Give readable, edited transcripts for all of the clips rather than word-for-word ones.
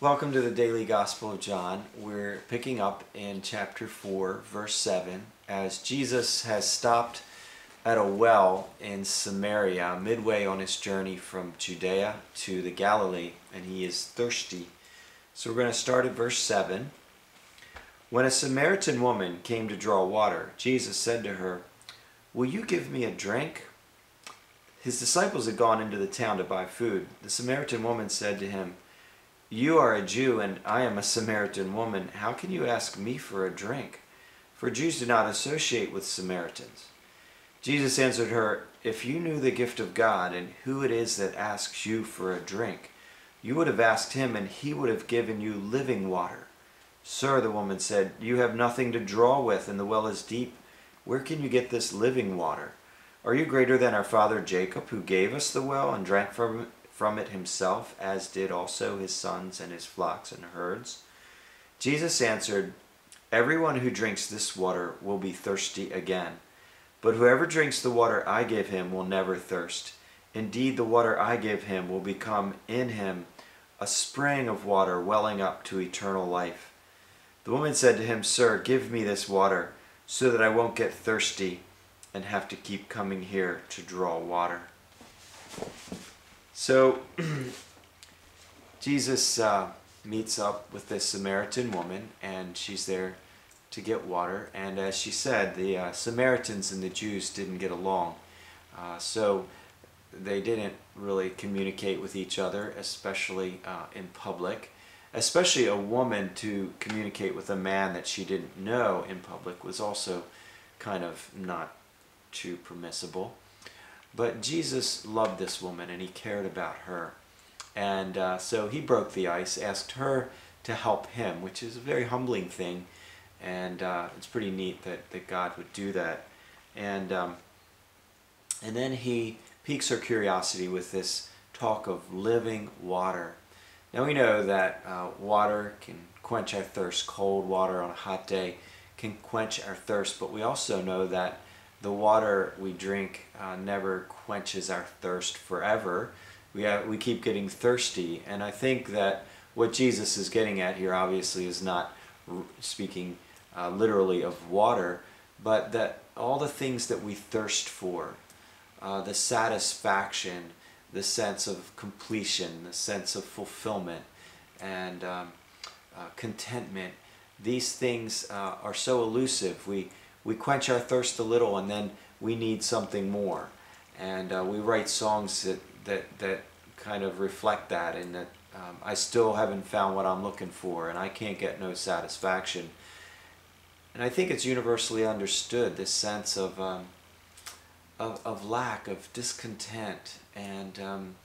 Welcome to the Daily Gospel of John. We're picking up in chapter 4, verse 7, as Jesus has stopped at a well in Samaria, midway on his journey from Judea to the Galilee, and he is thirsty. So we're going to start at verse 7. When a Samaritan woman came to draw water, Jesus said to her, "Will you give me a drink?" His disciples had gone into the town to buy food. The Samaritan woman said to him, "You are a Jew, and I am a Samaritan woman. How can you ask me for a drink? For Jews do not associate with Samaritans." Jesus answered her, "If you knew the gift of God and who it is that asks you for a drink, you would have asked him, and he would have given you living water." "Sir," the woman said, "you have nothing to draw with, and the well is deep. Where can you get this living water? Are you greater than our father Jacob, who gave us the well and drank from it himself, as did also his sons and his flocks and herds?" Jesus answered, "Everyone who drinks this water will be thirsty again. But whoever drinks the water I give him will never thirst. Indeed, the water I give him will become in him a spring of water welling up to eternal life." The woman said to him, "Sir, give me this water so that I won't get thirsty and have to keep coming here to draw water." So Jesus meets up with this Samaritan woman, and she's there to get water. And as she said, the Samaritans and the Jews didn't get along. So they didn't really communicate with each other, especially in public. Especially a woman to communicate with a man that she didn't know in public was also kind of not too permissible. But Jesus loved this woman, and he cared about her. And so he broke the ice, asked her to help him, which is a very humbling thing. And it's pretty neat that God would do that. And then he piques her curiosity with this talk of living water. Now we know that water can quench our thirst. Cold water on a hot day can quench our thirst. But we also know that the water we drink never quenches our thirst forever. We keep getting thirsty, and I think that what Jesus is getting at here obviously is not speaking literally of water, but that all the things that we thirst for, the satisfaction, the sense of completion, the sense of fulfillment, and contentment, these things are so elusive. We quench our thirst a little, and then we need something more. And we write songs that kind of reflect that, and that I still haven't found what I'm looking for, and I can't get no satisfaction. And I think it's universally understood, this sense of lack, of discontent, and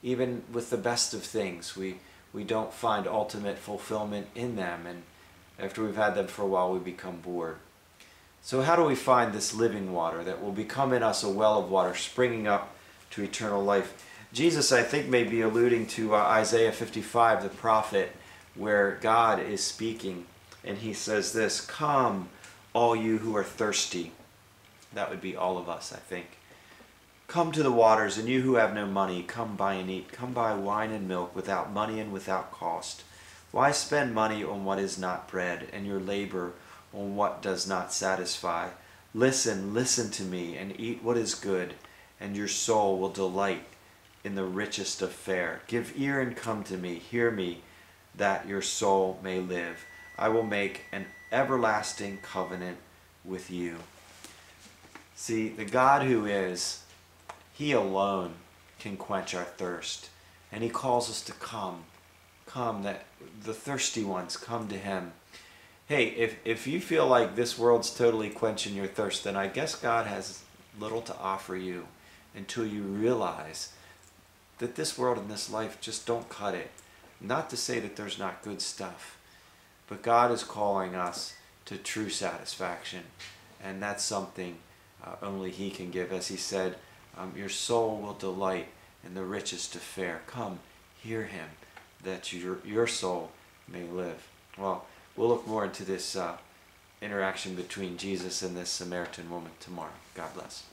even with the best of things, we don't find ultimate fulfillment in them, and after we've had them for a while, we become bored. So how do we find this living water that will become in us a well of water springing up to eternal life? Jesus, I think, may be alluding to Isaiah 55, the prophet, where God is speaking, and he says this, "Come, all you who are thirsty." That would be all of us, I think. "Come to the waters, and you who have no money, come buy and eat. Come buy wine and milk without money and without cost. Why spend money on what is not bread, and your labor on what does not satisfy? Listen to me, and eat what is good, and your soul will delight in the richest of fare. Give ear and come to me, hear me, that your soul may live. I will make an everlasting covenant with you." See, the God who is, he alone can quench our thirst, and he calls us to come, that the thirsty ones come to him. Hey, if you feel like this world's totally quenching your thirst, then I guess God has little to offer you until you realize that this world and this life just don't cut it. Not to say that there's not good stuff, but God is calling us to true satisfaction, and that's something only he can give. As he said, your soul will delight in the richest of fare. Come, hear him, that your soul may live. Well, we'll look more into this interaction between Jesus and this Samaritan woman tomorrow. God bless.